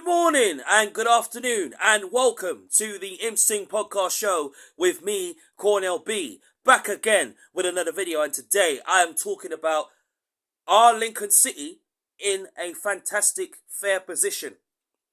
Good morning and good afternoon and welcome to the Imps Ting podcast show with me, Cornell B, back again with another video. And today I am talking about, are Lincoln City in a fantastic fair position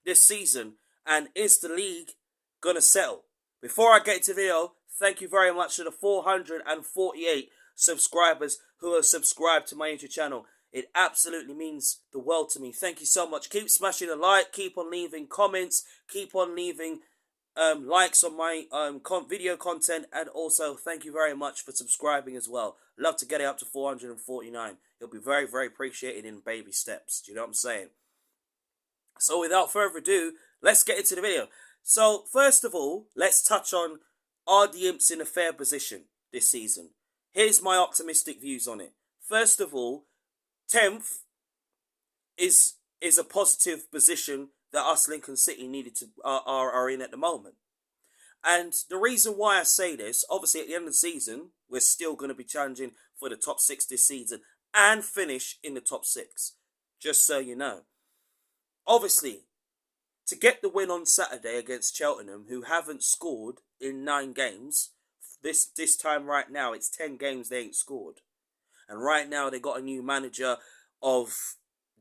this season, and is the league gonna settle? Before I get into the video, thank you very much to the 448 subscribers who have subscribed to my YouTube channel. It absolutely means the world to me. Thank you so much. Keep smashing the like. Keep on leaving comments. Keep on leaving likes on my video content. And also, thank you very much for subscribing as well. Love to get it up to 449. It'll be very, very appreciated in baby steps. Do you know what I'm saying? So without further ado, let's get into the video. So first of all, let's touch on, are the Imps in a fair position this season? Here's my optimistic views on it. First of all, 10th is a positive position that us Lincoln City needed to are in at the moment. And the reason why I say this, obviously at the end of the season, we're still going to be challenging for the top 6 this season and finish in the top 6, just so you know. Obviously, to get the win on Saturday against Cheltenham, who haven't scored in 9 games, this time right now, it's 10 games they ain't scored. And right now, they got a new manager of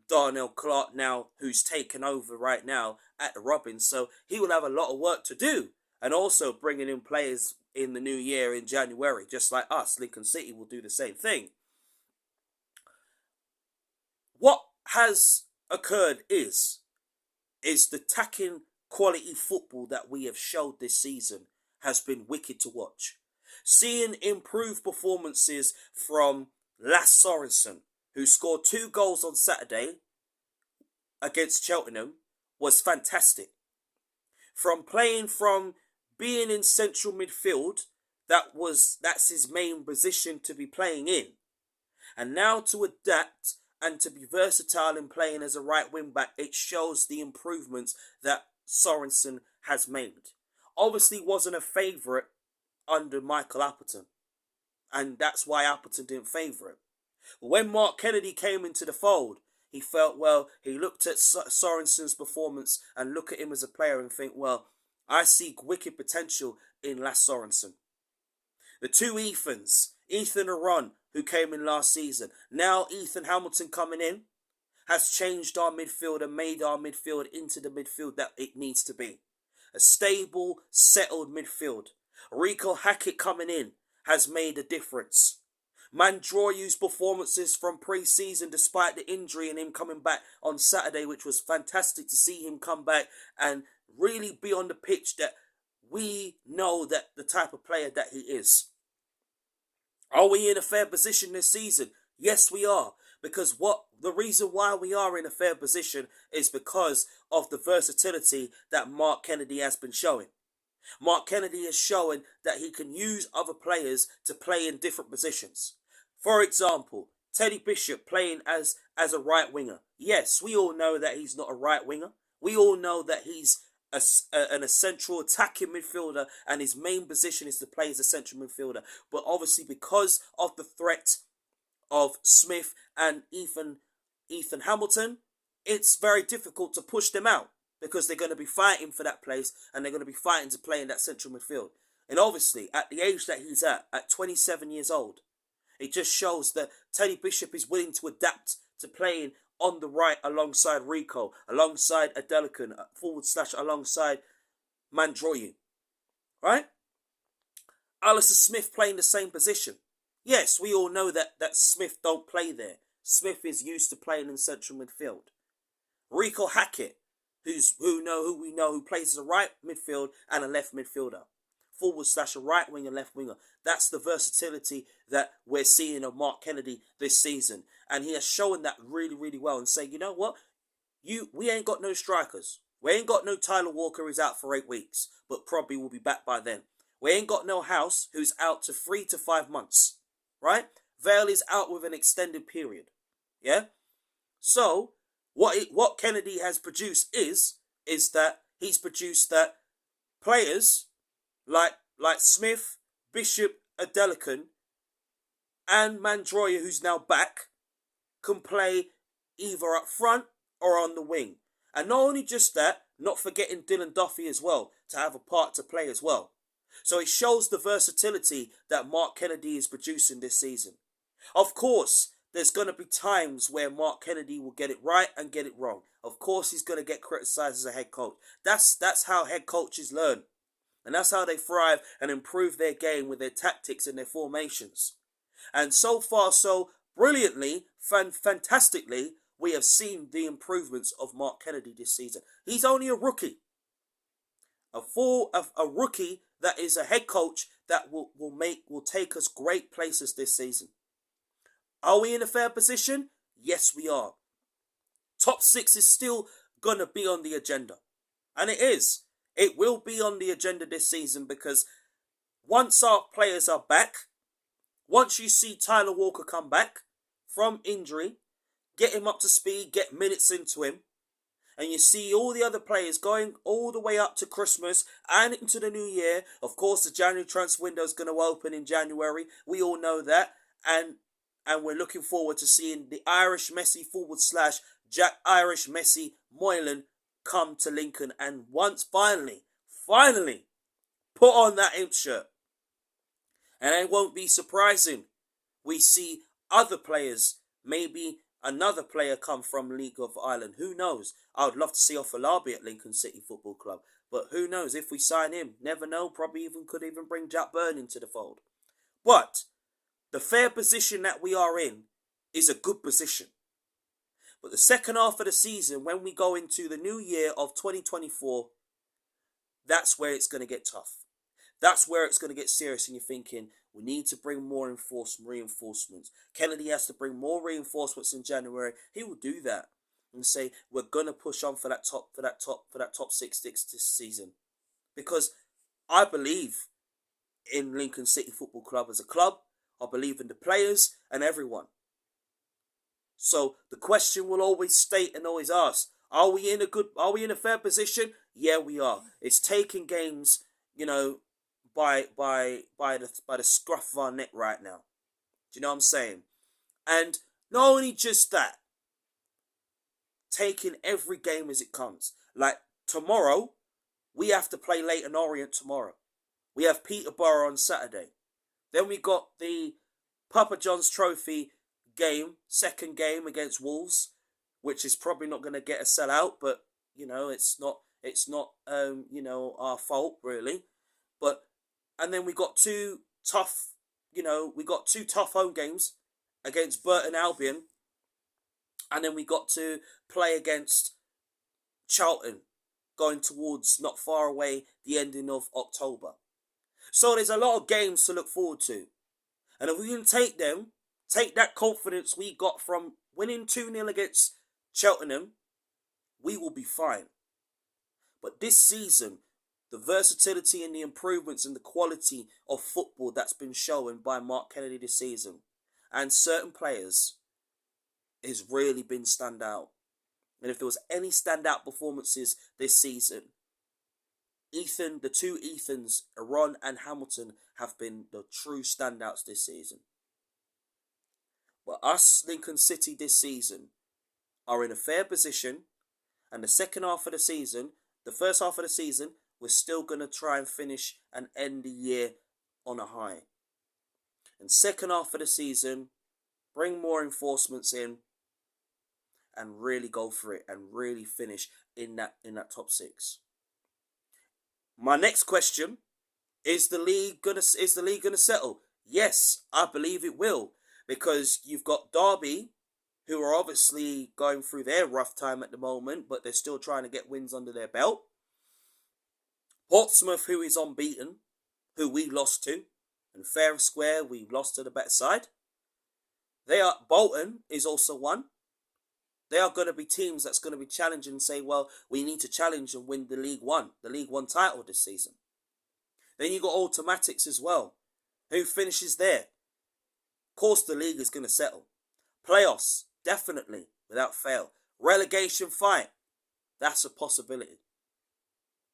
Darnell Clark now, who's taken over right now at the Robins. So he will have a lot of work to do. And also bringing in players in the new year in January, just like us. Lincoln City will do the same thing. What has occurred is the attacking quality football that we have showed this season has been wicked to watch. Seeing improved performances from Lasse Sorensen, who scored 2 goals on Saturday against Cheltenham, was fantastic. From being in central midfield, that's his main position to be playing in, and now to adapt and to be versatile in playing as a right wing back, it shows the improvements that Sorensen has made. Obviously wasn't a favourite under Michael Appleton, and that's why Appleton didn't favour him. But when Mark Kennedy came into the fold, he felt, well, he looked at Sorensen's performance and look at him as a player and think, well, I see wicked potential in Lasse Sorensen. The 2 Ethans, Ethan Aron, who came in last season, now Ethan Hamilton coming in, has changed our midfield and made our midfield into the midfield that it needs to be. A stable, settled midfield. Rico Hackett coming in has made a difference. Mandroyu's performances from pre-season, despite the injury and him coming back on Saturday, which was fantastic to see him come back and really be on the pitch, that we know that the type of player that he is. Are we in a fair position this season? Yes, we are. Because the reason why we are in a fair position is because of the versatility that Mark Kennedy has been showing. Mark Kennedy is showing that he can use other players to play in different positions. For example, Teddy Bishop playing as a right winger. Yes, we all know that he's not a right winger. We all know that he's an essential attacking midfielder, and his main position is to play as a central midfielder. But obviously, because of the threat of Smith and Ethan Hamilton, it's very difficult to push them out, because they're going to be fighting for that place and they're going to be fighting to play in that central midfield. And obviously, at the age that he's at 27 years old, it just shows that Teddy Bishop is willing to adapt to playing on the right alongside Rico, alongside Adelican, / alongside Mandroyu. Right? Alistair Smith playing the same position. Yes, we all know that Smith don't play there. Smith is used to playing in central midfield. Rico Hackett, who plays as a right midfield and a left midfielder. / a right winger, left winger. That's the versatility that we're seeing of Mark Kennedy this season. And he has shown that really, really well, and say, you know what? We ain't got no strikers. We ain't got no Tyler Walker, who's out for 8 weeks, but probably will be back by then. We ain't got no House, who's out to 3 to 5 months. Right? Vale is out with an extended period. Yeah? So, what Kennedy has produced is that he's produced that players like Smith, Bishop, Adelican, and Mandroya, who's now back, can play either up front or on the wing. And not only just that, not forgetting Dylan Duffy as well, to have a part to play as well. So it shows the versatility that Mark Kennedy is producing this season. Of course, there's going to be times where Mark Kennedy will get it right and get it wrong. Of course, he's going to get criticized as a head coach. That's how head coaches learn. And that's how they thrive and improve their game with their tactics and their formations. And so far, so brilliantly, fantastically, we have seen the improvements of Mark Kennedy this season. He's only a rookie. A rookie that is a head coach that will take us great places this season. Are we in a fair position? Yes, we are. Top 6 is still going to be on the agenda. And it is. It will be on the agenda this season because once our players are back, once you see Tyler Walker come back from injury, get him up to speed, get minutes into him, and you see all the other players going all the way up to Christmas and into the new year. Of course, the January transfer window is going to open in January. We all know that. And we're looking forward to seeing the Irish Messi / Jack Irish Messi Moylan come to Lincoln and once finally put on that Imps shirt. And it won't be surprising we see other players, maybe another player come from League of Ireland. Who knows? I would love to see Ofalabi at Lincoln City Football Club. But who knows? If we sign him, never know. Probably could bring Jack Byrne into the fold. But the fair position that we are in is a good position. But the second half of the season, when we go into the new year of 2024, that's where it's going to get tough. That's where it's going to get serious, and you're thinking, we need to bring more reinforcements. Kennedy has to bring more reinforcements in January. He will do that and say, we're going to push on for that top 6 this season. Because I believe in Lincoln City Football Club as a club. I believe in the players and everyone. So the question will always state and always ask, are we in a fair position? Yeah, we are. It's taking games, by the scruff of our neck right now. Do you know what I'm saying? And not only just that, taking every game as it comes. Like tomorrow, we have to play Leyton Orient tomorrow. We have Peterborough on Saturday. Then we got the Papa John's Trophy game, second game against Wolves, which is probably not going to get a sellout, but it's not our fault really. And then we got two tough home games against Burton Albion, and then we got to play against Charlton, going towards not far away the ending of October. So there's a lot of games to look forward to. And if we can take that confidence we got from winning 2-0 against Cheltenham, we will be fine. But this season, the versatility and the improvements and the quality of football that's been shown by Mark Kennedy this season and certain players has really been standout. And if there was any standout performances this season, the two Ethans, Aaron and Hamilton, have been the true standouts this season. But us, Lincoln City, this season, are in a fair position. And the first half of the season, we're still going to try and finish and end the year on a high. And second half of the season, bring more reinforcements in and really go for it and really finish in that top 6. My next question, is the league gonna settle? Yes, I believe it will, because you've got Derby, who are obviously going through their rough time at the moment, but they're still trying to get wins under their belt. Portsmouth, who is unbeaten, who we lost to, and fair and square, we lost to the better side. Bolton is also one. They are going to be teams that's going to be challenging and say, well, we need to challenge and win the League One title this season. Then you got Automatics as well. Who finishes there? Of course, the league is going to settle. Playoffs, definitely, without fail. Relegation fight, that's a possibility.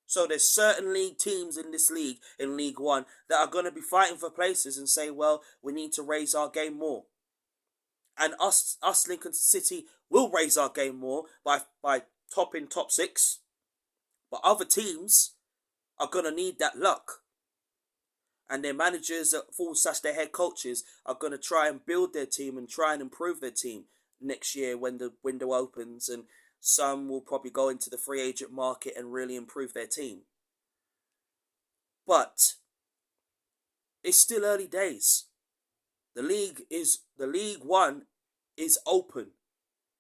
So there's certainly teams in this league, in League One, that are going to be fighting for places and say, well, we need to raise our game more. And us Lincoln City will raise our game more by top 6, but other teams are going to need that luck. And their managers, / their head coaches, are going to try and build their team and try and improve their team next year when the window opens. And some will probably go into the free agent market and really improve their team. But it's still early days. The League One is open.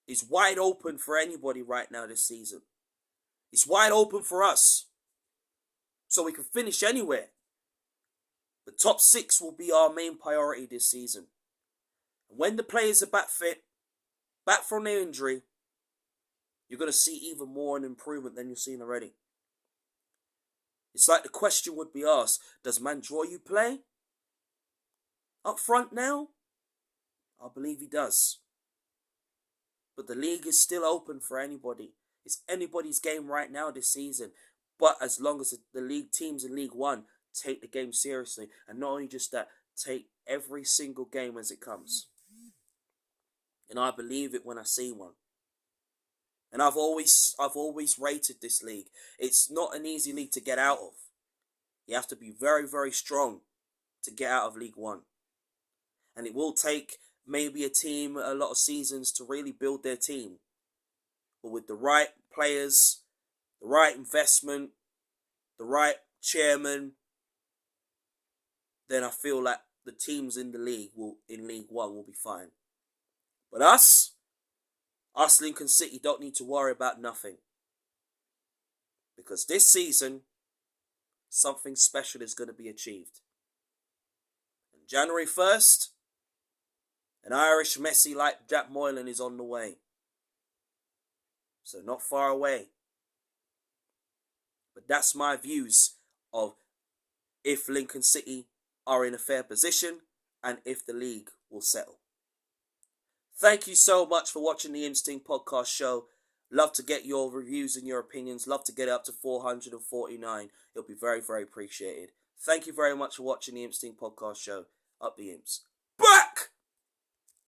It's wide open for anybody right now this season. It's wide open for us. So we can finish anywhere. The top 6 will be our main priority this season. And when the players are back fit, back from their injury, you're going to see even more an improvement than you've seen already. It's like the question would be asked, does Mandroyu play up front now? I believe he does. But the league is still open for anybody. It's anybody's game right now this season. But as long as the league teams in League One take the game seriously, and not only just that, take every single game as it comes. And I believe it when I see one. And I've always rated this league. It's not an easy league to get out of. You have to be very, very strong to get out of League One. And it will take maybe a team a lot of seasons to really build their team. But with the right players, the right investment, the right chairman, then I feel like the teams in the league in League One will be fine. But us Lincoln City don't need to worry about nothing. Because this season, something special is going to be achieved. And January 1st, an Irish Messi like Jack Moylan is on the way. So not far away. But that's my views of if Lincoln City are in a fair position and if the league will settle. Thank you so much for watching the Imps podcast show. Love to get your reviews and your opinions. Love to get it up to 449. It'll be very, very appreciated. Thank you very much for watching the Imps podcast show. Up the Imps. Bah!